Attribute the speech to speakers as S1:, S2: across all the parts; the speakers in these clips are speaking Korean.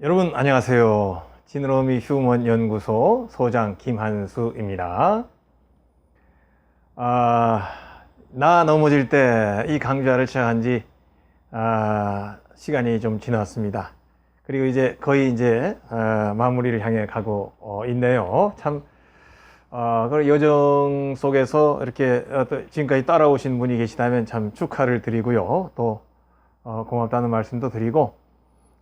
S1: 여러분 안녕하세요. 지느러미 휴먼 연구소 소장 김한수입니다. 나 넘어질 때 이 강좌를 시작한 지 시간이 좀 지났습니다. 그리고 이제 거의 마무리를 향해 가고 있네요. 참 그 여정 속에서 이렇게 지금까지 따라오신 분이 계시다면 참 축하를 드리고요. 또 고맙다는 말씀도 드리고,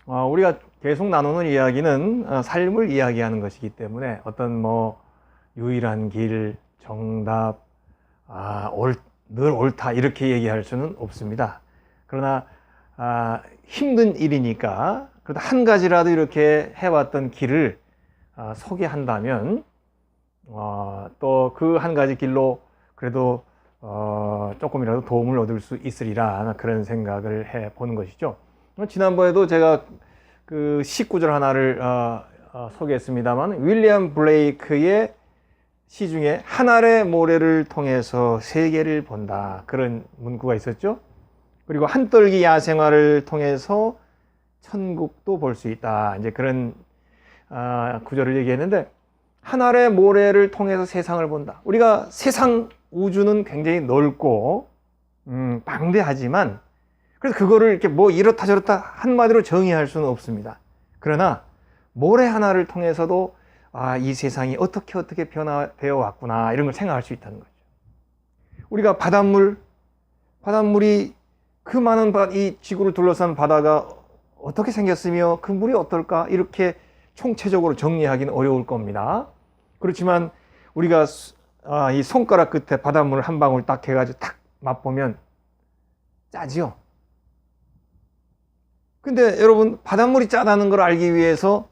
S1: 우리가 계속 나누는 이야기는 삶을 이야기하는 것이기 때문에 어떤 유일한 길, 정답, 늘 옳다 이렇게 얘기할 수는 없습니다. 그러나 힘든 일이니까 그래도 한 가지라도 이렇게 해왔던 길을 소개한다면 또 그 한 가지 길로 그래도 조금이라도 도움을 얻을 수 있으리라 그런 생각을 해 보는 것이죠. 지난번에도 제가 그 19절 하나를 소개했습니다만, 윌리엄 블레이크의 시 중에 하늘의 모래를 통해서 세계를 본다, 그런 문구가 있었죠. 그리고 한떨기 야생화를 통해서 천국도 볼 수 있다, 이제 그런 구절을 얘기했는데, 하늘의 모래를 통해서 세상을 본다. 우리가 세상 우주는 굉장히 넓고 방대하지만, 그래서 그거를 이렇게 이렇다 저렇다 한마디로 정의할 수는 없습니다. 그러나 모래 하나를 통해서도 이 세상이 어떻게 변화되어 왔구나, 이런 걸 생각할 수 있다는 거죠. 우리가 바닷물이 그 많은 이 지구를 둘러싼 바다가 어떻게 생겼으며 그 물이 어떨까, 이렇게 총체적으로 정리하기는 어려울 겁니다. 그렇지만 우리가 이 손가락 끝에 바닷물을 한 방울 딱 해가지고 딱 맛보면 짜지요. 근데 여러분, 바닷물이 짜다는 걸 알기 위해서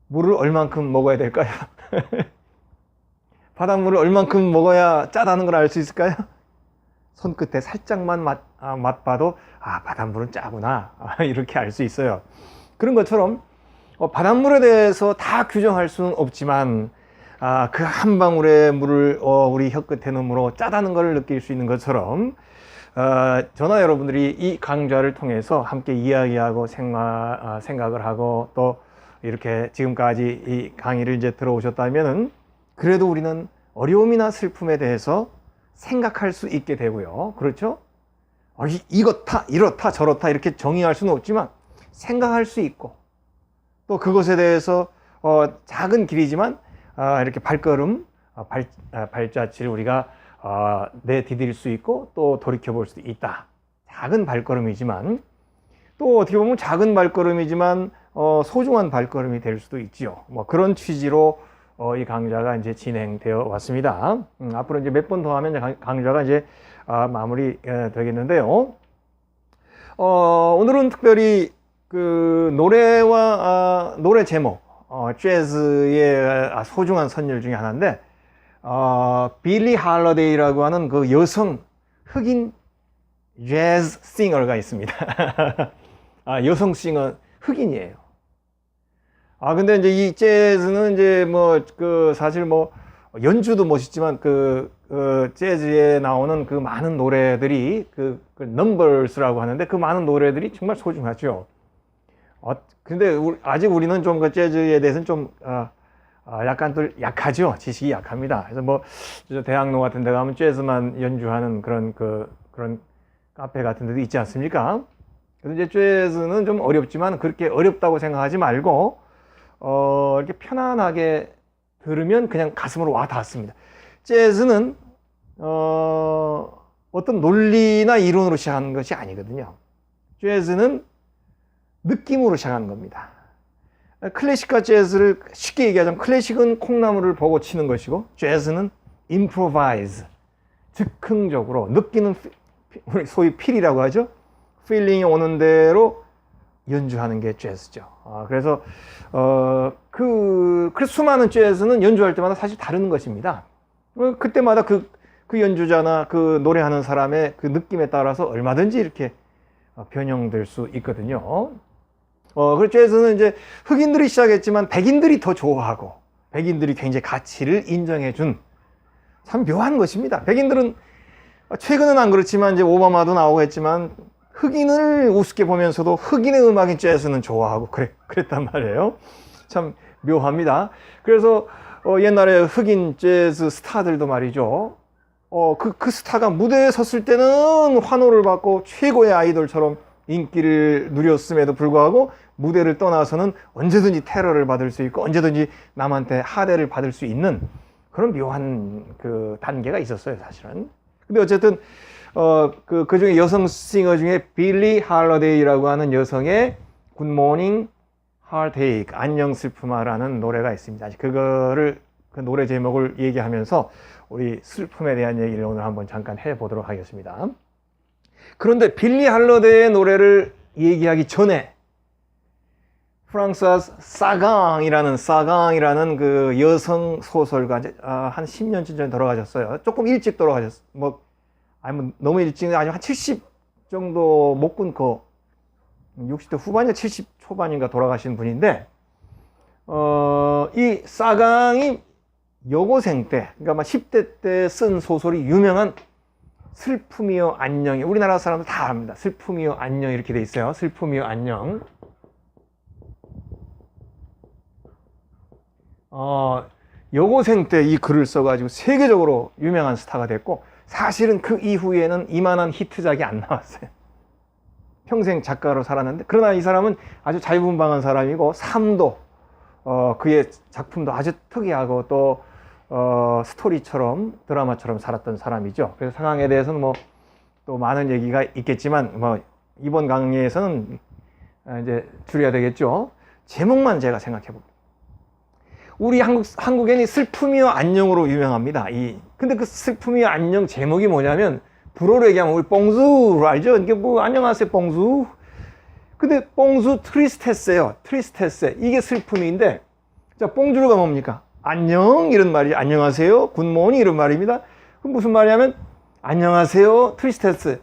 S1: 물을 얼만큼 먹어야 될까요? 바닷물을 얼만큼 먹어야 짜다는 걸 알 수 있을까요? 손끝에 살짝만 맛봐도 바닷물은 짜구나, 이렇게 알 수 있어요. 그런 것처럼 바닷물에 대해서 다 규정할 수는 없지만 그 한 방울의 물을 우리 혀끝에 넣음으로 짜다는 걸 느낄 수 있는 것처럼, 저나 여러분들이 이 강좌를 통해서 함께 이야기하고 생각을 하고 또 이렇게 지금까지 이 강의를 들어오셨다면은, 그래도 우리는 어려움이나 슬픔에 대해서 생각할 수 있게 되고요. 그렇죠? 이렇다 이렇다 저렇다 이렇게 정의할 수는 없지만 생각할 수 있고, 또 그것에 대해서 작은 길이지만 이렇게 발자취를 우리가 내디딜 수 있고 또 돌이켜 볼 수도 있다. 작은 발걸음이지만, 또 어떻게 보면 작은 발걸음이지만 소중한 발걸음이 될 수도 있지요. 그런 취지로 이 강좌가 이제 진행되어 왔습니다. 앞으로 이제 몇 번 더 하면 강좌가 이제 마무리 되겠는데요. 오늘은 특별히 그 노래 제목, 재즈의 소중한 선율 중에 하나인데, 빌리 할러데이라고 하는 그 여성 흑인 재즈 싱어가 있습니다. 여성 싱어 흑인이에요. 근데 이제 이 재즈는 사실 연주도 멋있지만 재즈에 나오는 그 많은 노래들이 그 넘버스라고 하는데, 그 많은 노래들이 정말 소중하죠. 근데 아직 우리는 좀 그 재즈에 대해서는 좀 약간 또 약하죠. 지식이 약합니다. 그래서 대학로 같은 데 가면 재즈만 연주하는 그런 카페 같은 데도 있지 않습니까? 그래서 이제 재즈는 좀 어렵지만 그렇게 어렵다고 생각하지 말고 이렇게 편안하게 들으면 그냥 가슴으로 와 닿습니다. 재즈는 어떤 논리나 이론으로 시작하는 것이 아니거든요. 재즈는 느낌으로 시작하는 겁니다. 클래식과 재즈를 쉽게 얘기하자면, 클래식은 콩나물을 보고 치는 것이고, 재즈는 improvise, 즉흥적으로 느끼는, 소위 필이라고 하죠. 필링이 오는 대로 연주하는 게 재즈죠. 그래서 수많은 재즈는 연주할 때마다 사실 다른 것입니다. 그때마다 그 연주자나 그 노래하는 사람의 그 느낌에 따라서 얼마든지 이렇게 변형될 수 있거든요. 그래서 재즈는 이제 흑인들이 시작했지만 백인들이 더 좋아하고, 백인들이 굉장히 가치를 인정해준 참 묘한 것입니다. 백인들은 최근은 안 그렇지만 이제 오바마도 나오고 했지만 흑인을 우습게 보면서도 흑인의 음악인 재즈는 좋아하고 그랬단 말이에요. 참 묘합니다. 그래서 옛날에 흑인 재즈 스타들도 말이죠. 그 스타가 무대에 섰을 때는 환호를 받고 최고의 아이돌처럼 인기를 누렸음에도 불구하고 무대를 떠나서는 언제든지 테러를 받을 수 있고 언제든지 남한테 하대를 받을 수 있는 그런 묘한 그 단계가 있었어요, 사실은. 근데 어쨌든 그 중에 여성 싱어 중에 빌리 할러데이라고 하는 여성의 굿모닝 하트에이크, 안녕 슬픔아라는 노래가 있습니다. 그 노래 제목을 얘기하면서 우리 슬픔에 대한 얘기를 오늘 한번 잠깐 해보도록 하겠습니다. 그런데 빌리 할러데이의 노래를 얘기하기 전에 프랑스와 사강이라는 그 여성 소설가 한 10년쯤 전에 돌아가셨어요. 조금 일찍 돌아가셨어요. 너무 일찍은 아니고 한 70 정도 못 끊고 60대 후반이나 70 초반인가 돌아가신 분인데 이 사강이 여고생 때, 그러니까 막 10대 때 쓴 소설이 유명한 슬픔이여 안녕이, 우리나라 사람들 다 압니다. 슬픔이여 안녕 이렇게 돼 있어요. 슬픔이여 안녕. 여고생 때 이 글을 써가지고 세계적으로 유명한 스타가 됐고, 사실은 그 이후에는 이만한 히트작이 안 나왔어요. 평생 작가로 살았는데, 그러나 이 사람은 아주 자유분방한 사람이고 삶도 그의 작품도 아주 특이하고 또 스토리처럼 드라마처럼 살았던 사람이죠. 그래서 사강에 대해서는 또 많은 얘기가 있겠지만 이번 강의에서는 이제 줄여야 되겠죠. 제목만 제가 생각해 봅니다. 우리 한국인이 슬픔이여 안녕으로 유명합니다. 근데 그 슬픔이여 안녕 제목이 뭐냐면, 불어로 얘기하면 우리 뽕수로 알죠? 이게 안녕하세요 뽕수. 근데 뽕수 트리스테스예요. 트리스테스. 이게 슬픔인데, 자, 뽕주르가 뭡니까? 안녕 이런 말이, 안녕하세요 굿모닝 이런 말입니다. 그럼 무슨 말이냐면 안녕하세요 트리스테스,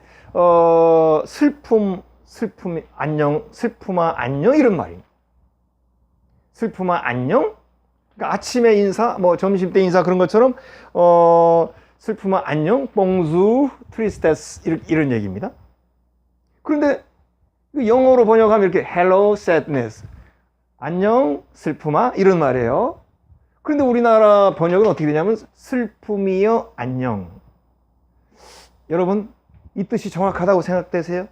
S1: 슬픔 안녕, 슬픔아 안녕 이런 말입니다. 슬픔아 안녕. 그러니까 아침에 인사, 점심 때 인사 그런 것처럼 슬픔아 안녕, 뽕수 트리스테스 이런 얘기입니다. 그런데 영어로 번역하면 이렇게 hello sadness, 안녕 슬픔아 이런 말이에요. 그런데 우리나라 번역은 어떻게 되냐면 슬픔이여 안녕. 여러분, 이 뜻이 정확하다고 생각되세요?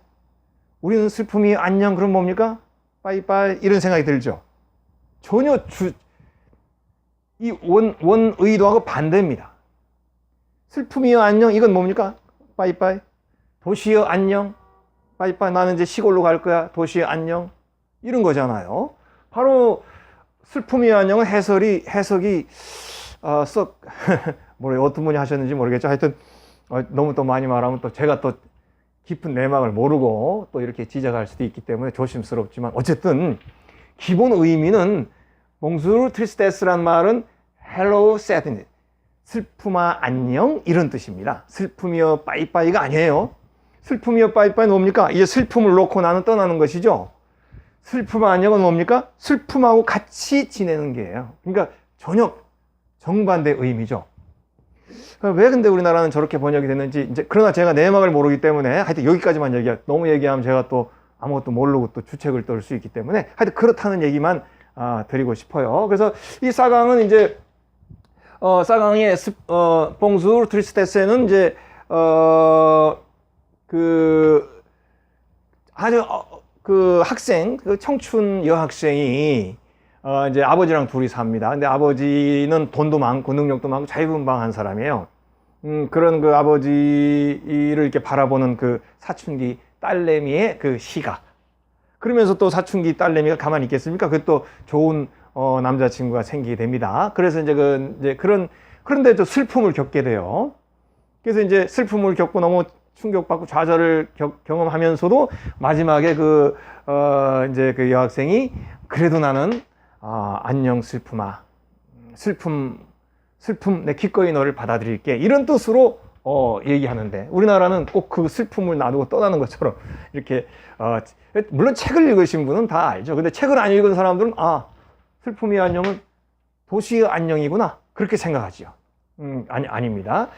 S1: 우리는 슬픔이여 안녕 그럼 뭡니까? 빠이빠이 이런 생각이 들죠. 전혀 이 원 의도하고 반대입니다. 슬픔이여 안녕 이건 뭡니까? 빠이빠이. 도시여 안녕, 빠이빠이, 나는 이제 시골로 갈 거야, 도시여 안녕 이런 거잖아요. 바로 슬픔이여 안녕은 해석이 썩 어떤 분이 하셨는지 모르겠죠. 하여튼 너무 또 많이 말하면 또 제가 또 깊은 내막을 모르고 또 이렇게 지적할 수도 있기 때문에 조심스럽지만, 어쨌든 기본 의미는 몽수르 트리스테스란 말은 hello sadness, 슬픔아 안녕 이런 뜻입니다. 슬픔이여 빠이빠이가 아니에요. 슬픔이여 빠이빠이는 뭡니까? 이제 슬픔을 놓고 나는 떠나는 것이죠. 슬픔아 안녕은 뭡니까? 슬픔하고 같이 지내는 게예요. 그러니까 전혀 정반대 의미죠. 왜 근데 우리나라는 저렇게 번역이 됐는지, 이제 그러나 제가 내막을 모르기 때문에 하여튼 여기까지만 너무 얘기하면 제가 또 아무것도 모르고 또 주책을 떨 수 있기 때문에 하여튼 그렇다는 얘기만 드리고 싶어요. 그래서 이 사강은 이제 사강의 뽕수르 트리스테스에는 이제 그 학생, 그 청춘 여학생이 이제 아버지랑 둘이 삽니다. 근데 아버지는 돈도 많고 능력도 많고 자유분방한 사람이에요. 그런 그 아버지를 이렇게 바라보는 그 사춘기 딸내미의 그 시각. 그러면서 또 사춘기 딸내미가 가만히 있겠습니까? 그 또 좋은 남자친구가 생기게 됩니다. 그래서 그런데 또 슬픔을 겪게 돼요. 그래서 이제 슬픔을 겪고 너무 충격받고 좌절을 경험하면서도 마지막에 이제 그 여학생이 그래도 나는 안녕 슬픔아, 슬픔 내 기꺼이 너를 받아들일게 이런 뜻으로 얘기하는데, 우리나라는 꼭 그 슬픔을 놔두고 떠나는 것처럼 이렇게 물론 책을 읽으신 분은 다 알죠. 근데 책을 안 읽은 사람들은 슬픔이 안녕은 도시의 안녕이구나 그렇게 생각하지요. 아닙니다.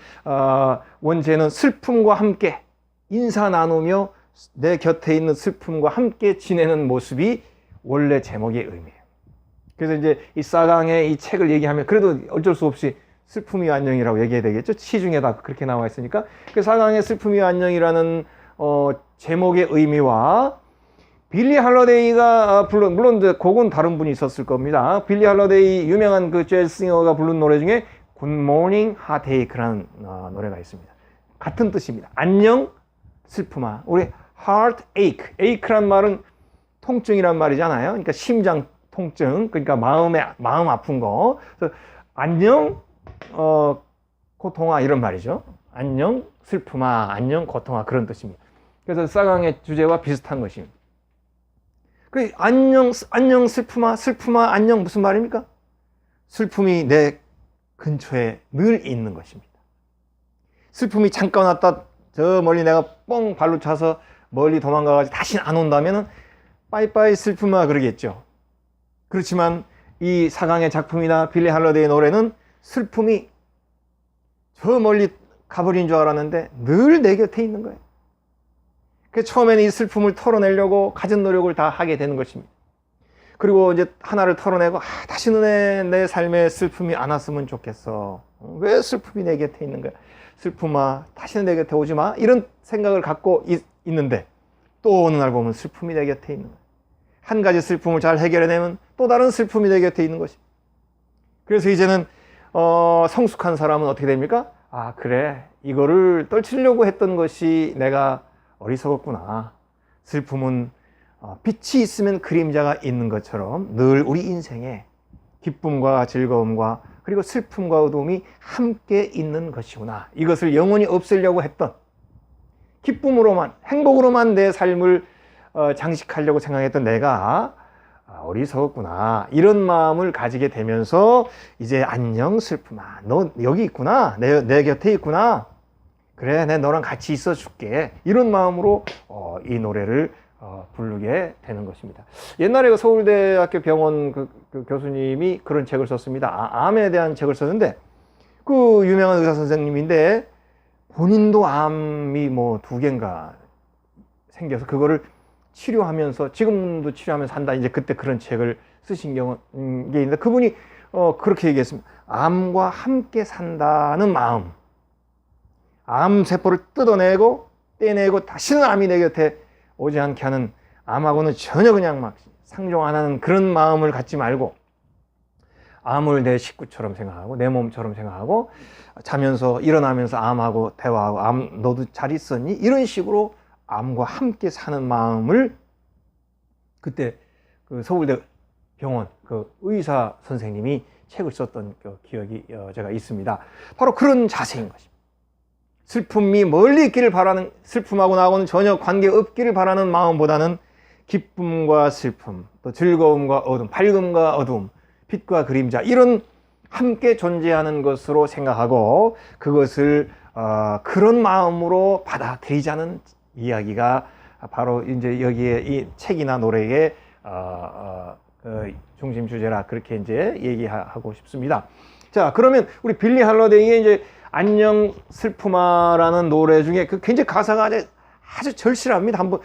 S1: 원제는 슬픔과 함께 인사 나누며 내 곁에 있는 슬픔과 함께 지내는 모습이 원래 제목의 의미예요. 그래서 이제 이 사강의 이 책을 얘기하면 그래도 어쩔 수 없이 슬픔이 안녕이라고 얘기해야 되겠죠. 시중에 다 그렇게 나와 있으니까. 그 사강의 슬픔이 안녕이라는 제목의 의미와 빌리 할러데이가 물론 이제 곡은 다른 분이 있었을 겁니다. 빌리 할러데이 유명한 그 재즈 싱어가 부른 노래 중에 Good Morning Heartache라는 노래가 있습니다. 같은 뜻입니다. 안녕 슬픔아. 우리 heartache, ache란 말은 통증이란 말이잖아요. 그러니까 심장 통증, 그러니까 마음 아픈 거. 그래서 안녕 고통아 이런 말이죠. 안녕 슬픔아, 안녕 고통아 그런 뜻입니다. 그래서 사강의 주제와 비슷한 것입니다. 그 안녕 슬픔아, 슬픔아 안녕 무슨 말입니까? 슬픔이 내 근처에 늘 있는 것입니다. 슬픔이 잠깐 왔다 저 멀리 내가 뻥 발로 차서 멀리 도망가가지고 다시 안 온다면은 빠이빠이 슬픔아 그러겠죠. 그렇지만 이 사강의 작품이나 빌리 할러데이의 노래는 슬픔이 저 멀리 가버린 줄 알았는데 늘 내 곁에 있는 거예요. 그래서 처음에는 이 슬픔을 털어내려고 가진 노력을 다 하게 되는 것입니다. 그리고 이제 하나를 털어내고 다시는 내 삶에 슬픔이 안 왔으면 좋겠어. 왜 슬픔이 내 곁에 있는 거야? 슬픔아 다시는 내 곁에 오지 마. 이런 생각을 갖고 있는데 또 어느 날 보면 슬픔이 내 곁에 있는 거야. 한 가지 슬픔을 잘 해결해내면 또 다른 슬픔이 내 곁에 있는 것입니다. 그래서 이제는 성숙한 사람은 어떻게 됩니까? 아 그래 이거를 떨치려고 했던 것이 내가 어리석었구나. 슬픔은 빛이 있으면 그림자가 있는 것처럼 늘 우리 인생에 기쁨과 즐거움과 그리고 슬픔과 어두움이 함께 있는 것이구나. 이것을 영원히 없애려고 했던 기쁨으로만 행복으로만 내 삶을 장식하려고 생각했던 내가 어리석었구나. 이런 마음을 가지게 되면서 이제 안녕 슬픔아 너 여기 있구나. 내 곁에 있구나. 그래 내 너랑 같이 있어 줄게. 이런 마음으로 이 노래를 부르게 되는 것입니다. 옛날에 그 서울대학교 병원 그 교수님이 그런 책을 썼습니다. 암에 대한 책을 썼는데 그 유명한 의사 선생님인데 본인도 암이 뭐 2개인가 생겨서 그거를 치료하면서 지금도 치료하면서 한다. 이제 그때 그런 책을 쓰신 게 있는데 그분이 그렇게 얘기했습니다. 암과 함께 산다는 마음. 암 세포를 뜯어내고 떼내고 다시는 암이 내 곁에 오지 않게 하는 암하고는 전혀 그냥 막 상종 안 하는 그런 마음을 갖지 말고 암을 내 식구처럼 생각하고 내 몸처럼 생각하고 자면서 일어나면서 암하고 대화하고 암 너도 잘 있었니? 이런 식으로 암과 함께 사는 마음을 그때 그 서울대 병원 그 의사 선생님이 책을 썼던 그 기억이 제가 있습니다. 바로 그런 자세인 것입니다. 슬픔이 멀리 있기를 바라는 슬픔하고 나하고는 전혀 관계없기를 바라는 마음보다는 기쁨과 슬픔, 또 즐거움과 어둠, 밝음과 어둠, 빛과 그림자 이런 함께 존재하는 것으로 생각하고 그것을 그런 마음으로 받아들이자는 이야기가 바로 이제 여기에 이 책이나 노래의 중심 주제라 그렇게 이제 얘기하고 싶습니다. 자, 그러면 우리 빌리 할러데이의 이제 안녕 슬픔아라는 노래 중에 그 굉장히 가사가 아주 절실합니다. 한번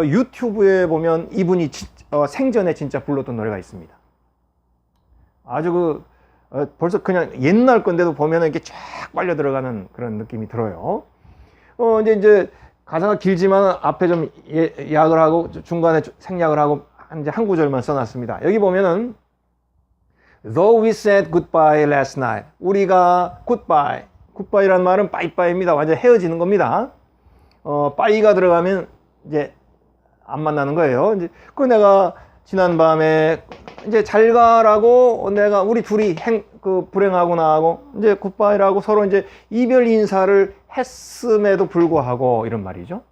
S1: 유튜브에 보면 이분이 생전에 진짜 불렀던 노래가 있습니다. 아주 벌써 그냥 옛날 건데도 보면 이렇게 쫙 빨려 들어가는 그런 느낌이 들어요. 이제 가사가 길지만 앞에 좀 약을 하고 중간에 생략을 하고 이제 한 구절만 써놨습니다. 여기 보면은 Though we said goodbye last night. 우리가 goodbye란 말은 빠이빠이입니다. 완전 헤어지는 겁니다. 빠이가 들어가면 이제 안 만나는 거예요. 이제 그 내가 지난 밤에 이제 잘 가라고 내가 우리 둘이 불행하고 나하고 이제 굿바이라고 서로 이제 이별 인사를 했음에도 불구하고 이런 말이죠.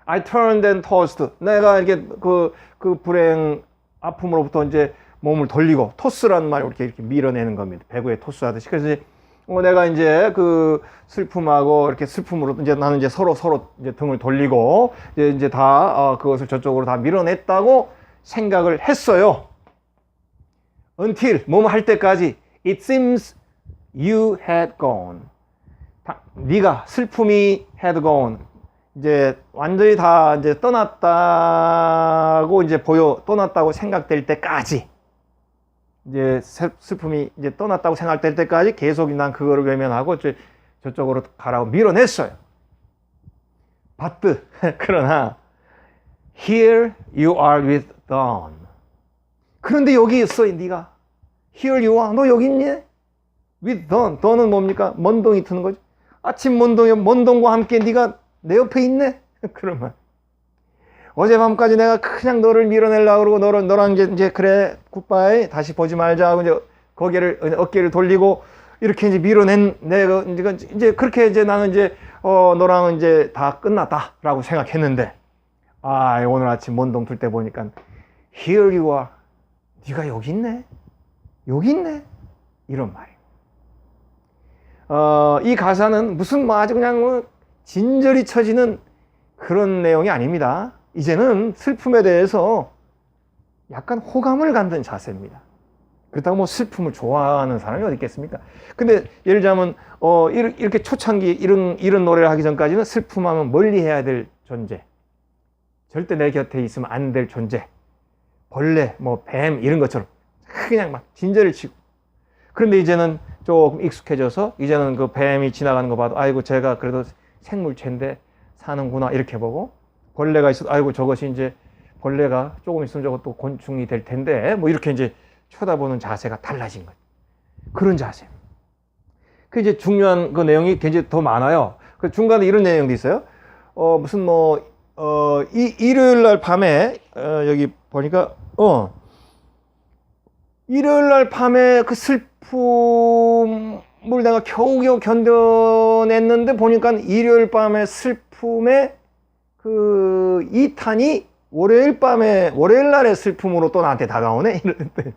S1: I turned and tossed. 내가 이렇게 그 불행 아픔으로부터 이제 몸을 돌리고 토스라는 말 이렇게 밀어내는 겁니다. 배구에 토스하듯이. 그래서 이제 내가 이제 그 슬픔하고 이렇게 슬픔으로 이제 나는 이제 서로 이제 등을 돌리고 이제 다 그것을 저쪽으로 다 밀어냈다고 생각을 했어요. Until 뭐뭐 할 때까지 it seems you had gone. 네가 슬픔이 had gone. 이제 완전히 다 이제 떠났다고 이제 떠났다고 생각될 때까지, 이제 슬픔이 이제 떠났다고 생각될 때까지 계속 난 그거를 외면하고 저쪽으로 가라고 밀어냈어요. but 그러나 here you are with dawn. 그런데 여기 있어, 네가. here you are. 너 여기 있니? with dawn. dawn은 뭡니까? 먼동이 트는 거죠. 아침 먼동과 함께 네가 내 옆에 있네. 그러면 어젯밤까지 내가 그냥 너를 밀어내려고 그러고 너랑 이제 그래 굿바이 다시 보지 말자 하고 이제 어깨를 돌리고 이렇게 이제 밀어낸 내가 이제 그렇게 이제 나는 이제 너랑은 이제 다 끝났다라고 생각했는데, 오늘 아침 먼동 틀 때 보니까 here you are. 네가 여기 있네. 여기 있네. 이런 말이에요. 이 가사는 무슨 아주 그냥 진저리 쳐지는 그런 내용이 아닙니다. 이제는 슬픔에 대해서 약간 호감을 갖는 자세입니다. 그렇다고 슬픔을 좋아하는 사람이 어디 있겠습니까? 근데 예를 들자면 이렇게 초창기 이런 노래를 하기 전까지는 슬픔하면 멀리 해야 될 존재, 절대 내 곁에 있으면 안 될 존재, 벌레, 뱀 이런 것처럼 그냥 막 진저리를 치고, 그런데 이제는 조금 익숙해져서 이제는 그 뱀이 지나가는 거 봐도 아이고 제가 그래도 생물체인데 사는구나 이렇게 보고, 벌레가 있어도 아이고 저것이 이제 벌레가 조금 있으면 저것도 곤충이 될 텐데 이렇게 이제 쳐다보는 자세가 달라진 거예요. 그런 자세. 그 이제 중요한 그 내용이 굉장히 더 많아요. 그 중간에 이런 내용도 있어요. 무슨 일요일 날 밤에 여기 보니까 일요일 날 밤에 그 슬픔을 내가 겨우겨우 견뎌냈는데 보니까 일요일 밤에 슬픔의 그 2탄이 월요일 날의 슬픔으로 또 나한테 다가오네. 이러는데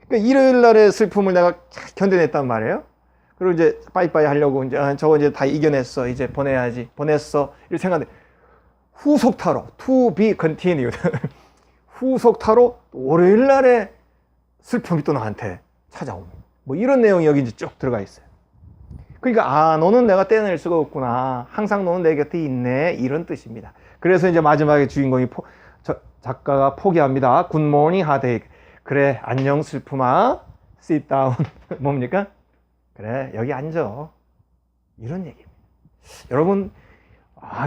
S1: 그러니까 일요일 날의 슬픔을 내가 견뎌냈단 말이에요. 그리고 이제 빠이빠이 하려고 이제 저거 이제 다 이겨냈어. 이제 보내야지. 보냈어. 이렇게 생각하는데 후속타로 to be continued. 후속타로 월요일 날의 슬픔이 또 나한테 찾아옵니다. 이런 내용이 여기 이제 쭉 들어가 있어요. 그러니까 너는 내가 떼낼 수가 없구나. 항상 너는 내 곁에 있네. 이런 뜻입니다. 그래서 이제 마지막에 주인공이 작가가 포기합니다. Good morning, heartache. 그래, 안녕 슬픔아. Sit down. 뭡니까? 그래, 여기 앉아. 이런 얘기입니다. 여러분,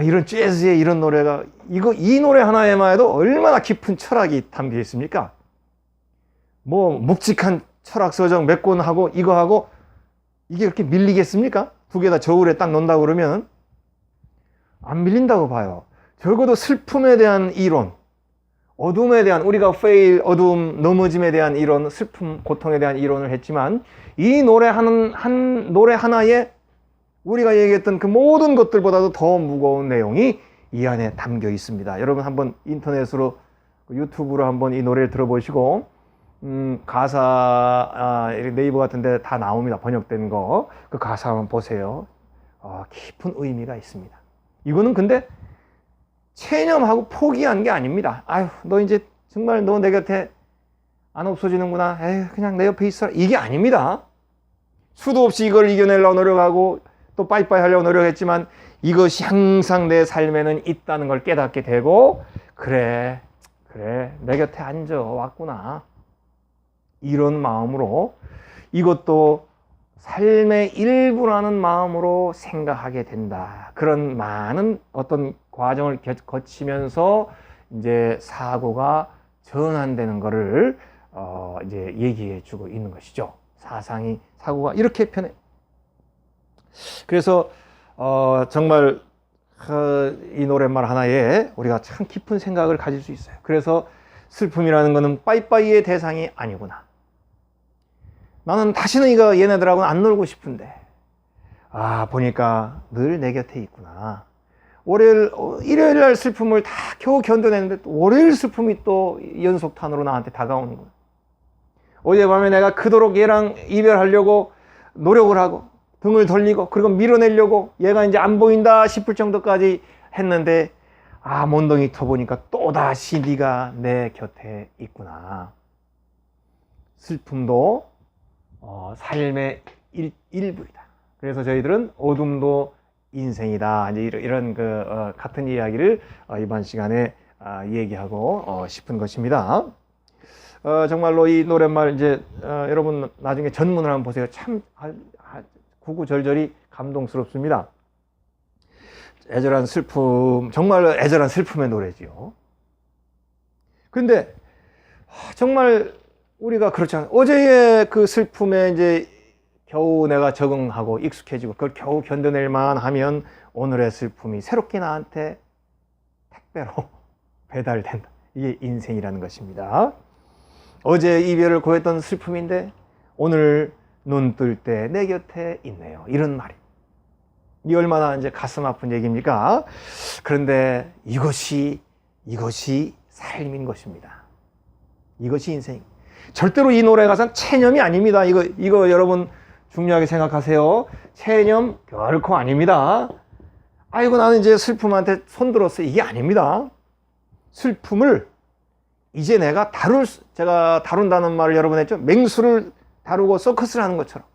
S1: 이런 재즈의 이런 노래가 이 노래 하나에만 해도 얼마나 깊은 철학이 담겨 있습니까? 묵직한 철학 서적 몇 권 하고 이거 하고 이게 그렇게 밀리겠습니까? 두 개 다 저울에 딱 놓는다고 그러면 안 밀린다고 봐요. 적어도 슬픔에 대한 이론, 어둠에 대한 우리가 어둠, 넘어짐에 대한 이론, 슬픔, 고통에 대한 이론을 했지만 이 노래 노래 하나에 우리가 얘기했던 그 모든 것들보다도 더 무거운 내용이 이 안에 담겨 있습니다. 여러분 한번 인터넷으로 유튜브로 한번 이 노래를 들어보시고 가사 네이버 같은 데 다 나옵니다. 번역된 거. 그 가사 한번 보세요. 깊은 의미가 있습니다. 이거는 근데 체념하고 포기한 게 아닙니다. 너 이제 정말 너 내 곁에 안 없어지는구나. 그냥 내 옆에 있어라. 이게 아닙니다. 수도 없이 이걸 이겨내려고 노력하고 또 빠이빠이 하려고 노력했지만 이것이 항상 내 삶에는 있다는 걸 깨닫게 되고 그래 내 곁에 앉아 왔구나. 이런 마음으로 이것도 삶의 일부라는 마음으로 생각하게 된다. 그런 많은 어떤 과정을 거치면서 이제 사고가 전환되는 것을 이제 얘기해 주고 있는 것이죠. 사고가 이렇게 변해. 그래서 정말 이 노랫말 하나에 우리가 참 깊은 생각을 가질 수 있어요. 그래서 슬픔이라는 것은 빠이빠이의 대상이 아니구나. 나는 다시는 얘네들하고는 안 놀고 싶은데 보니까 늘 내 곁에 있구나. 일요일 날 슬픔을 다 겨우 견뎌냈는데 또 월요일 슬픔이 또 연속탄으로 나한테 다가오는 거야. 어젯밤에 내가 그토록 얘랑 이별하려고 노력을 하고 등을 돌리고 그리고 밀어내려고 얘가 이제 안 보인다 싶을 정도까지 했는데 몬덩이 터보니까 또다시 네가 내 곁에 있구나. 슬픔도 삶의 일부이다. 그래서 저희들은 어둠도 인생이다. 이제 이런 같은 이야기를 이번 시간에 얘기하고 싶은 것입니다. 정말로 이 노랫말 이제 여러분 나중에 전문을 한번 보세요. 참 구구절절이 감동스럽습니다. 애절한 슬픔, 정말 애절한 슬픔의 노래지요. 근데 정말 우리가 그렇지 않아요. 어제의 그 슬픔에 이제 겨우 내가 적응하고 익숙해지고 그걸 겨우 견뎌낼만 하면 오늘의 슬픔이 새롭게 나한테 택배로 배달된다. 이게 인생이라는 것입니다. 어제 이별을 고했던 슬픔인데 오늘 눈 뜰 때 내 곁에 있네요. 이런 말이. 이 얼마나 이제 가슴 아픈 얘기입니까? 그런데 이것이 삶인 것입니다. 이것이 인생. 절대로 이 노래 가사는 체념이 아닙니다. 이거 여러분 중요하게 생각하세요. 체념 결코 아닙니다. 아이고 나는 이제 슬픔한테 손들었어. 이게 아닙니다. 슬픔을 이제 제가 다룬다는 말을 여러 번 했죠. 맹수를 다루고 서커스를 하는 것처럼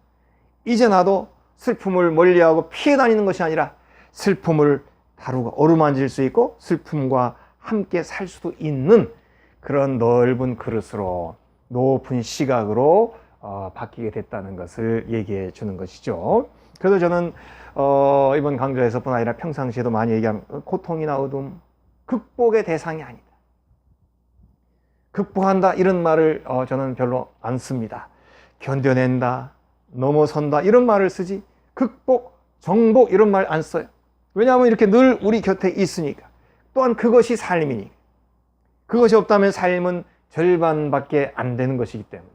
S1: 이제 나도 슬픔을 멀리하고 피해 다니는 것이 아니라 슬픔을 다루고 어루만질 수 있고 슬픔과 함께 살 수도 있는 그런 넓은 그릇으로 높은 시각으로 바뀌게 됐다는 것을 얘기해 주는 것이죠. 그래서 저는 이번 강좌에서뿐 아니라 평상시에도 많이 얘기하면 고통이나 어둠 극복의 대상이 아니다. 극복한다 이런 말을 저는 별로 안 씁니다. 견뎌낸다, 넘어선다 이런 말을 쓰지 극복, 정복 이런 말 안 써요. 왜냐하면 이렇게 늘 우리 곁에 있으니까. 또한 그것이 삶이니까. 그것이 없다면 삶은 절반밖에 안 되는 것이기 때문에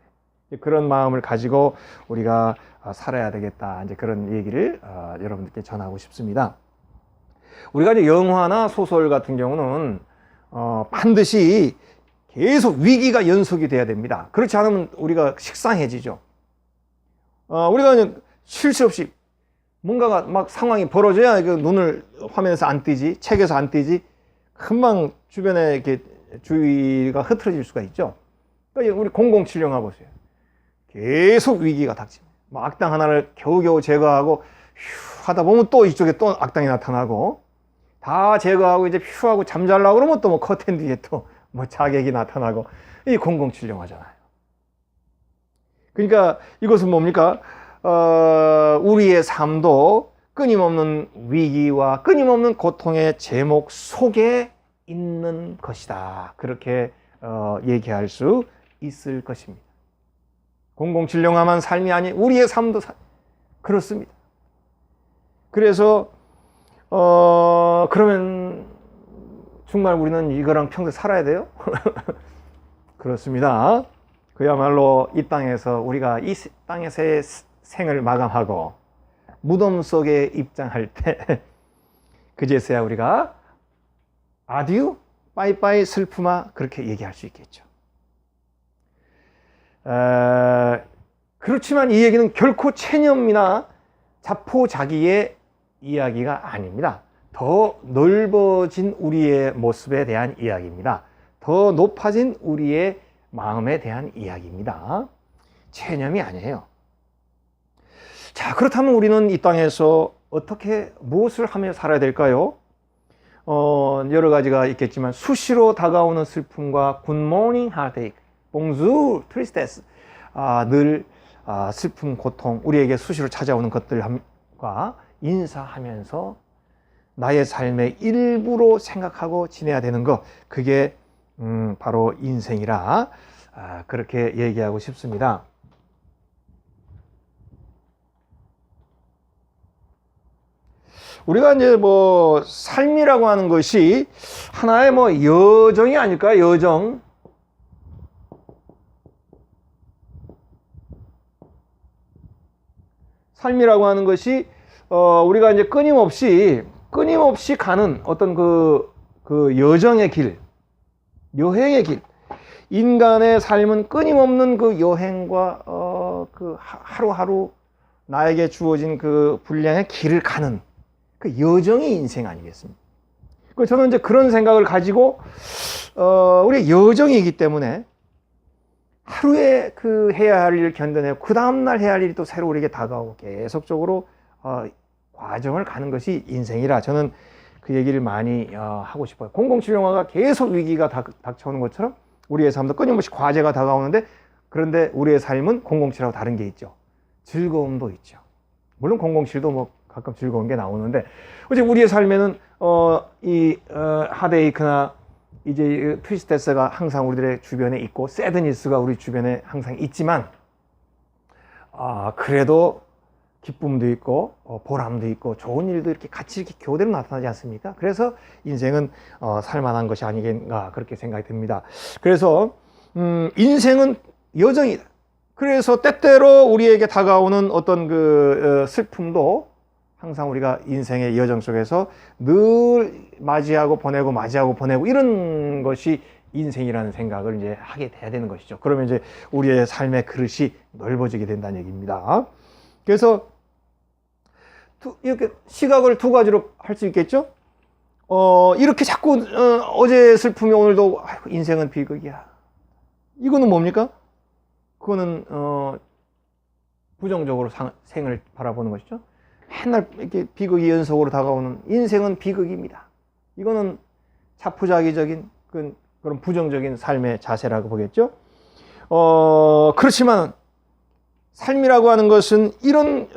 S1: 그런 마음을 가지고 우리가 살아야 되겠다. 이제 그런 얘기를 여러분들께 전하고 싶습니다. 우리가 이제 영화나 소설 같은 경우는 반드시 계속 위기가 연속이 돼야 됩니다. 그렇지 않으면 우리가 식상해지죠. 우리가 쉴 새 없이 뭔가가 막 상황이 벌어져야 눈을 화면에서 안 뜨지, 책에서 안 뜨지, 금방 주변에 이렇게 주의가 흐트러질 수가 있죠. 그러니까 우리 007 영화 보세요. 계속 위기가 닥칩니다. 뭐 악당 하나를 겨우겨우 제거하고 휴 하다 보면 또 이쪽에 또 악당이 나타나고 다 제거하고 이제 휴 하고 잠자려고 그러면 또 뭐 커튼 뒤에 또 뭐 자객이 나타나고 이 007 영화잖아요. 그러니까 이것은 뭡니까? 우리의 삶도 끊임없는 위기와 끊임없는 고통의 제목 속에 있는 것이다. 그렇게 얘기할 수 있을 것입니다. 007 영화만 삶이 아닌 우리의 삶도 그렇습니다. 그래서 그러면 정말 우리는 이거랑 평생 살아야 돼요? 그렇습니다. 그야말로 이 땅에서 우리가 이 땅에서의 생을 마감하고 무덤 속에 입장할 때 그제서야 우리가 아듀, 빠이빠이 슬픔아 그렇게 얘기할 수 있겠죠. 그렇지만 이 얘기는 결코 체념이나 자포자기의 이야기가 아닙니다. 더 넓어진 우리의 모습에 대한 이야기입니다. 더 높아진 우리의 마음에 대한 이야기입니다. 체념이 아니에요. 자, 그렇다면 우리는 이 땅에서 어떻게 무엇을 하며 살아야 될까요? 여러 가지가 있겠지만 수시로 다가오는 슬픔과 굿모닝 하데이크, 봉주 트리스테스 늘 슬픔, 고통, 우리에게 수시로 찾아오는 것들과 인사하면서 나의 삶의 일부로 생각하고 지내야 되는 것, 그게 바로 인생이라 그렇게 얘기하고 싶습니다. 우리가 이제 뭐 삶이라고 하는 것이 하나의 뭐 여정이 아닐까요? 여정. 삶이라고 하는 것이 우리가 이제 끊임없이 가는 어떤 그 여정의 길, 여행의 길. 인간의 삶은 끊임없는 그 여행과 그 하루하루 나에게 주어진 그 분량의 길을 가는 그 여정이 인생 아니겠습니까? 저는 이제 그런 생각을 가지고 우리의 여정이기 때문에 하루에 그 해야 할 일을 견뎌내고 그 다음날 해야 할 일이 또 새로 우리에게 다가오고 계속적으로 과정을 가는 것이 인생이라 저는 그 얘기를 많이 하고 싶어요. 007 영화가 계속 위기가 닥쳐오는 것처럼 우리의 삶도 끊임없이 과제가 다가오는데, 그런데 우리의 삶은 007하고 다른 게 있죠. 즐거움도 있죠. 물론 007도 뭐 가끔 즐거운 게 나오는데, 어제 우리의 삶에는 하데이크나 이제 트리스테스가 항상 우리들의 주변에 있고, 새드니스가 우리 주변에 항상 있지만, 그래도 기쁨도 있고 보람도 있고 좋은 일도 이렇게 같이 이렇게 교대로 나타나지 않습니까? 그래서 인생은 살만한 것이 아니겠는가 그렇게 생각이 듭니다. 그래서 인생은 여정이다. 그래서 때때로 우리에게 다가오는 어떤 그 슬픔도 항상 우리가 인생의 여정 속에서 늘 맞이하고 보내고 맞이하고 보내고 이런 것이 인생이라는 생각을 이제 하게 돼야 되는 것이죠. 그러면 이제 우리의 삶의 그릇이 넓어지게 된다는 얘기입니다. 그래서 이렇게 시각을 두 가지로 할 수 있겠죠? 이렇게 자꾸 어제 슬픔이 오늘도 아이고, 인생은 비극이야. 이거는 뭡니까? 그거는 부정적으로 생을 바라보는 것이죠. 맨날 이렇게 비극이 연속으로 다가오는 인생은 비극입니다. 이거는 자포자기적인 그런 부정적인 삶의 자세라고 보겠죠. 그렇지만 삶이라고 하는 것은 이런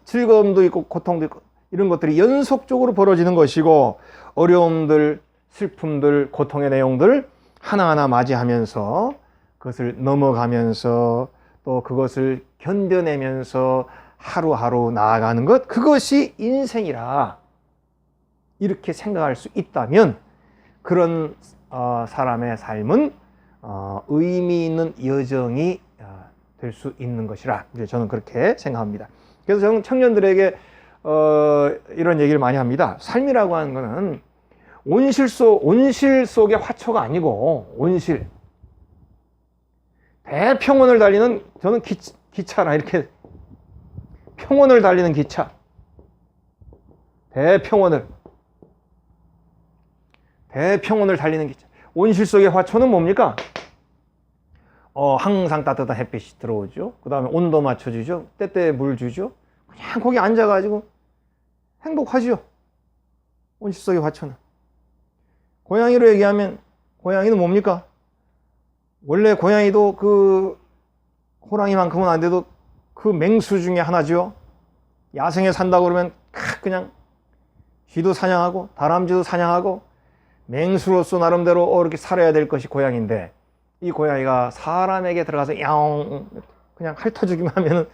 S1: 즐거움도 있고 고통도 있고 이런 것들이 연속적으로 벌어지는 것이고, 어려움들, 슬픔들, 고통의 내용들 하나하나 맞이하면서 그것을 넘어가면서 또 그것을 견뎌내면서 하루하루 나아가는 것, 그것이 인생이라 이렇게 생각할 수 있다면 그런 사람의 삶은 의미 있는 여정이 될 수 있는 것이라 이제 저는 그렇게 생각합니다. 그래서 저는 청년들에게 이런 얘기를 많이 합니다. 삶이라고 하는 것은 온실 속의 화초가 아니고 대평원을 달리는, 저는 기차라 이렇게 평원을 달리는 기차, 대평원을 달리는 기차. 온실 속의 화초는 뭡니까? 항상 따뜻한 햇빛이 들어오죠. 그 다음에 온도 맞춰주죠. 때때에 물 주죠. 그냥 거기 앉아가지고 행복하죠. 온실 속의 화초는. 고양이로 얘기하면 고양이는 뭡니까? 원래 고양이도 그 호랑이만큼은 안 돼도 그 맹수 중에 하나죠. 야생에 산다고 그러면 그냥 쥐도 사냥하고 다람쥐도 사냥하고 맹수로서 나름대로 이렇게 살아야 될 것이 고양이인데, 이 고양이가 사람에게 들어가서 야옹 그냥 핥아주기만 하면은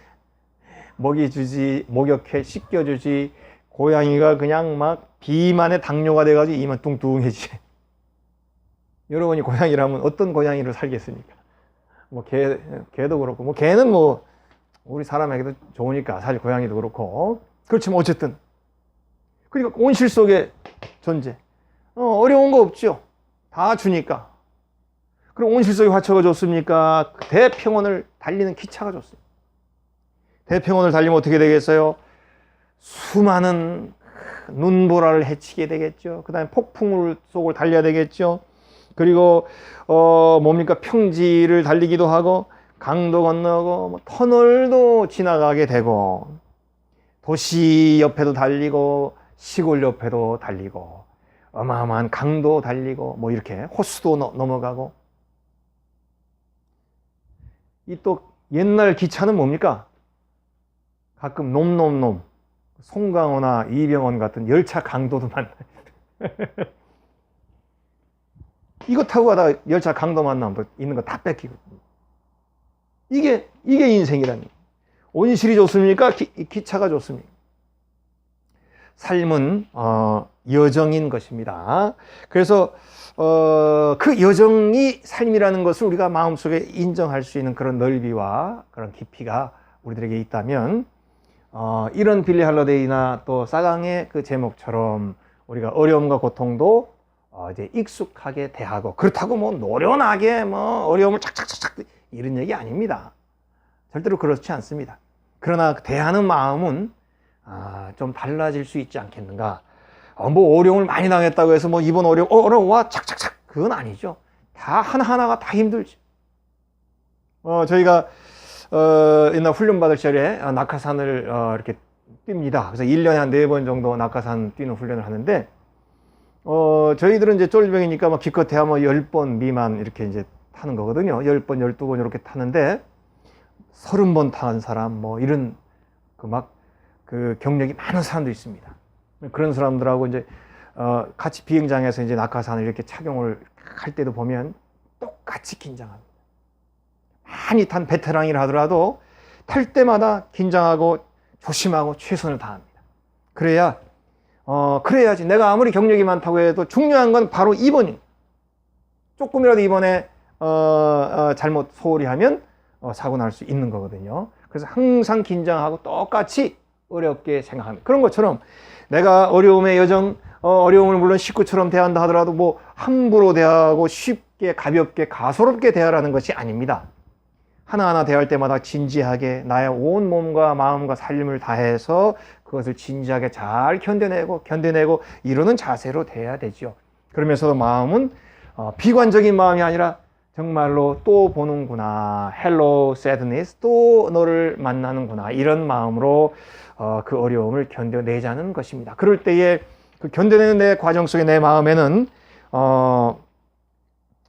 S1: 먹이 주지, 목욕해 씻겨주지, 고양이가 그냥 막 비만의 당뇨가 돼가지고 이만 뚱뚱해지. 여러분이 고양이라면 어떤 고양이를 살겠습니까? 뭐 개도 그렇고, 뭐 개는 뭐 우리 사람에게도 좋으니까 사실 고양이도 그렇고, 그렇지만 어쨌든 그러니까 온실 속의 존재, 어려운 거 없죠. 다 주니까. 그럼 온실 속의 화초가 좋습니까? 대평원을 달리는 기차가 좋습니다. 대평원을 달리면 어떻게 되겠어요? 수많은 눈보라를 헤치게 되겠죠. 그 다음에 폭풍 속을 달려야 되겠죠. 그리고 뭡니까? 평지를 달리기도 하고 강도 건너고 뭐 터널도 지나가게 되고, 도시 옆에도 달리고 시골 옆에도 달리고 어마어마한 강도 달리고 뭐 이렇게 호수도 넘어가고. 이 또 옛날 기차는 뭡니까? 가끔 놈 송강호나 이병헌 같은 열차 강도도 만나요. 이거 타고 가다가 열차 강도 만나면 있는 거 다 뺏기고. 이게 인생이라는 거예요. 온실이 좋습니까? 기차가 좋습니까? 삶은 여정인 것입니다. 그래서 그 여정이 삶이라는 것을 우리가 마음속에 인정할 수 있는 그런 넓이와 그런 깊이가 우리들에게 있다면, 이런 빌리 할러데이나 또 사강의 그 제목처럼 우리가 어려움과 고통도 이제 익숙하게 대하고, 그렇다고 뭐 노련하게 뭐 어려움을 착착착착 이런 얘기 아닙니다. 절대로 그렇지 않습니다. 그러나 대하는 마음은 좀 달라질 수 있지 않겠는가. 뭐 어려움을 많이 당했다고 해서 뭐 이번 어려워 착착착 그건 아니죠. 다 하나하나가 다 힘들죠. 저희가 옛날 훈련 받을 시절에 낙하산을 이렇게 뜁니다. 그래서 1년에 한 4번 정도 낙하산 뛰는 훈련을 하는데, 저희들은 이제 쫄병이니까 뭐 기껏해야 뭐 10번 미만 이렇게 이제 타는 거거든요. 10번, 12번 이렇게 타는데, 30번 타는 사람, 뭐 이런 그 경력이 많은 사람도 있습니다. 그런 사람들하고 이제, 같이 비행장에서 이제 낙하산을 이렇게 착용을 할 때도 보면 똑같이 긴장합니다. 많이 탄 베테랑이라 하더라도 탈 때마다 긴장하고 조심하고 최선을 다합니다. 그래야지 내가 아무리 경력이 많다고 해도 중요한 건 바로 2번입니다. 조금이라도 이번에 잘못 소홀히 하면 사고 날 수 있는 거거든요. 그래서 항상 긴장하고 똑같이 어렵게 생각합니다. 그런 것처럼 내가 어려움의 여정, 어려움을 물론 식구처럼 대한다 하더라도 뭐 함부로 대하고 쉽게 가볍게 가소롭게 대하라는 것이 아닙니다. 하나하나 대할 때마다 진지하게 나의 온 몸과 마음과 살림을 다해서 그것을 진지하게 잘 견뎌내고 이러는 자세로 대해야 되죠. 그러면서도 마음은 비관적인 마음이 아니라 정말로 또 보는구나, hello sadness, 또 너를 만나는구나, 이런 마음으로 그 어려움을 견뎌내자는 것입니다. 그럴 때에 그 견뎌내는 내 과정 속에 내 마음에는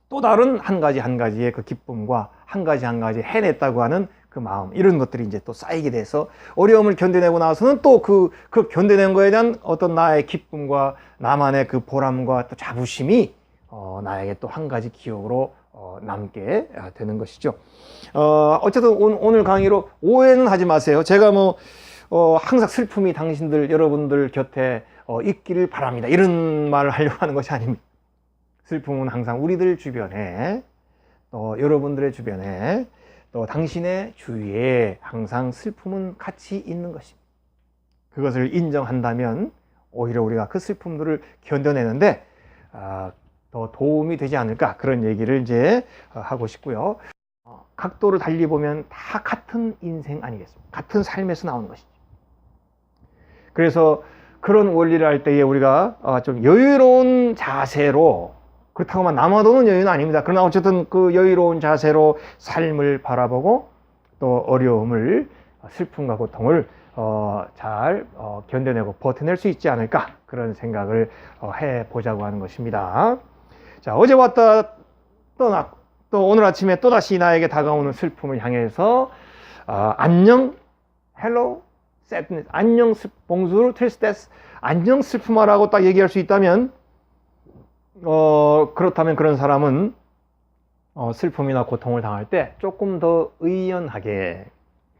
S1: 또 다른 한 가지의 그 기쁨과 한 가지 해냈다고 하는 그 마음, 이런 것들이 이제 또 쌓이게 돼서 어려움을 견뎌내고 나서는 또 그 견뎌낸 거에 대한 어떤 나의 기쁨과 나만의 그 보람과 또 자부심이 나에게 또 한 가지 기억으로 남게 되는 것이죠. 어쨌든 오늘 강의로 오해는 하지 마세요. 제가 항상 슬픔이 여러분들 곁에 있기를 바랍니다, 이런 말을 하려고 하는 것이 아닙니다. 슬픔은 항상 우리들 주변에, 또 여러분들의 주변에, 또 당신의 주위에 항상 슬픔은 같이 있는 것입니다. 그것을 인정한다면 오히려 우리가 그 슬픔들을 견뎌내는데 더 도움이 되지 않을까, 그런 얘기를 이제 하고 싶고요. 각도를 달리 보면 다 같은 인생 아니겠습니까? 같은 삶에서 나오는 것이죠. 그래서 그런 원리를 할 때에 우리가 좀 여유로운 자세로, 그렇다고만 남아도는 여유는 아닙니다. 그러나 어쨌든 그 여유로운 자세로 삶을 바라보고 또 어려움을, 슬픔과 고통을 잘 견뎌내고 버텨낼 수 있지 않을까, 그런 생각을 해보자고 하는 것입니다. 자, 어제 왔다 떠났고 또 오늘 아침에 또다시 나에게 다가오는 슬픔을 향해서 안녕, hello, sadness, 안녕, bonjour, tristesse, 안녕 슬픔아라고 딱 얘기할 수 있다면 그렇다면 그런 사람은 슬픔이나 고통을 당할 때 조금 더 의연하게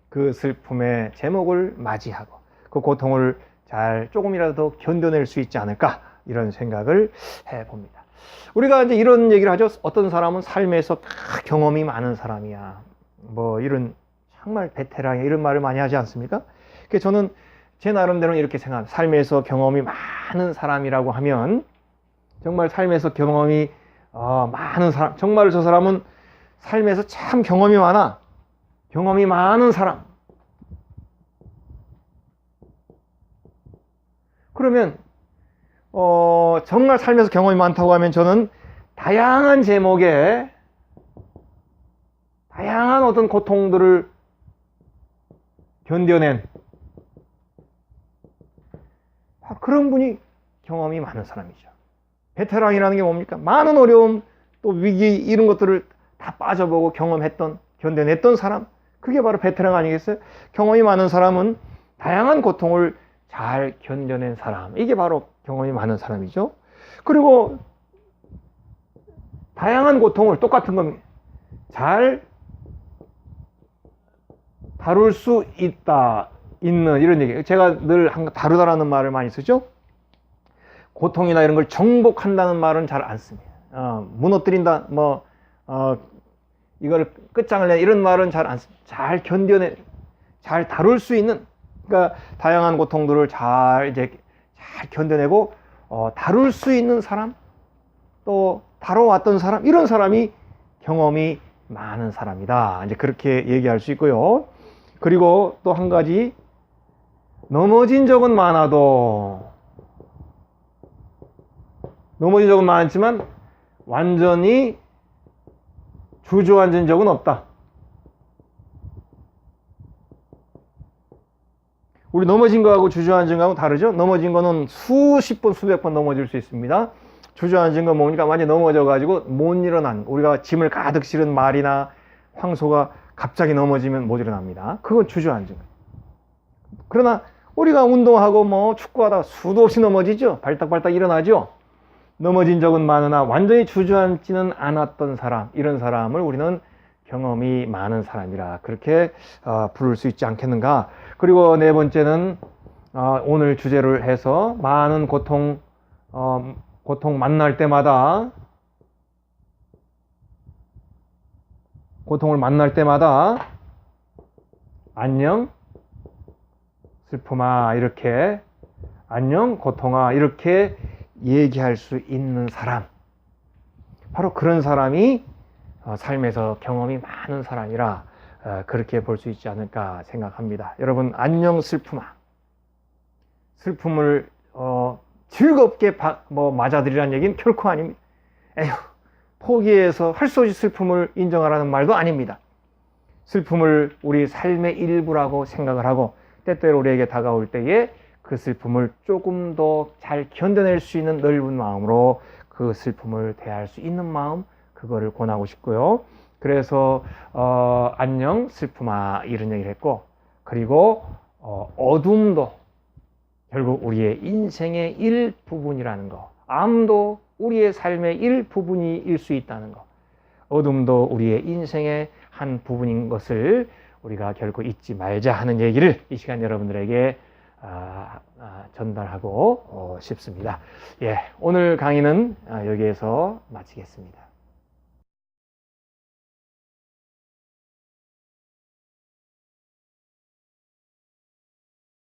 S1: 그 슬픔의 제목을 맞이하고 그 고통을 잘 조금이라도 더 견뎌낼 수 있지 않을까, 이런 생각을 해봅니다. 우리가 이제 이런 얘기를 하죠. 어떤 사람은 삶에서 다 경험이 많은 사람이야, 뭐 이런 정말 베테랑이야, 이런 말을 많이 하지 않습니까? 그래서 저는 제 나름대로는 이렇게 생각합니다. 삶에서 경험이 많은 사람이라고 하면 정말 삶에서 경험이 많은 사람, 정말 저 사람은 삶에서 참 경험이 많은 사람. 그러면 정말 삶에서 경험이 많다고 하면 저는 다양한 제목의 다양한 어떤 고통들을 견뎌낸 그런 분이 경험이 많은 사람이죠. 베테랑이라는 게 뭡니까? 많은 어려움, 또 위기, 이런 것들을 다 빠져보고 견뎌냈던 사람, 그게 바로 베테랑 아니겠어요? 경험이 많은 사람은 다양한 고통을 잘 견뎌낸 사람, 이게 바로 경험이 많은 사람이죠. 그리고 다양한 고통을, 똑같은 겁니다, 잘 다룰 수 있는, 이런 얘기. 제가 늘 다루다라는 말을 많이 쓰죠. 고통이나 이런 걸 정복한다는 말은 잘 안 씁니다. 무너뜨린다, 이걸 끝장을 내, 이런 말은 잘 안 씁니다. 잘 잘 다룰 수 있는, 그러니까 다양한 고통들을 잘 견뎌내고 다룰 수 있는 사람, 또 다뤄왔던 사람, 이런 사람이 경험이 많은 사람이다, 이제 그렇게 얘기할 수 있고요. 그리고 또 한 가지, 넘어진 적은 많았지만 완전히 주저앉은 적은 없다. 우리 넘어진 거하고 주저앉은 거하고 다르죠? 넘어진 거는 수십 번, 수백 번 넘어질 수 있습니다. 주저앉은 거 뭡니까? 완전히 넘어져가지고 못 일어난, 우리가 짐을 가득 실은 말이나 황소가 갑자기 넘어지면 못 일어납니다. 그건 주저앉은 거예요. 그러나 우리가 운동하고 뭐 축구하다 수도 없이 넘어지죠. 발딱발딱 일어나죠. 넘어진 적은 많으나 완전히 주저앉지는 않았던 사람, 이런 사람을 우리는 경험이 많은 사람이라 그렇게 부를 수 있지 않겠는가. 그리고 네 번째는 오늘 주제를 해서 많은 고통 만날 때마다, 고통을 만날 때마다 안녕 슬픔아, 이렇게 안녕 고통아, 이렇게 얘기할 수 있는 사람, 바로 그런 사람이 삶에서 경험이 많은 사람이라 그렇게 볼 수 있지 않을까 생각합니다. 여러분, 안녕 슬픔아, 슬픔을 즐겁게 맞아들이라는 얘기는 결코 아닙니다. 에휴, 포기해서 할 수 없이 슬픔을 인정하라는 말도 아닙니다. 슬픔을 우리 삶의 일부라고 생각을 하고, 때때로 우리에게 다가올 때에 그 슬픔을 조금 더 잘 견뎌낼 수 있는 넓은 마음으로 그 슬픔을 대할 수 있는 마음, 그거를 권하고 싶고요. 그래서 안녕 슬픔아, 이런 얘기를 했고, 그리고 어둠도 결국 우리의 인생의 일부분이라는 거, 암도 우리의 삶의 일부분일 수 있다는 거, 어둠도 우리의 인생의 한 부분인 것을 우리가 결코 잊지 말자 하는 얘기를 이 시간 여러분들에게 전달하고 싶습니다. 예, 오늘 강의는 여기에서 마치겠습니다.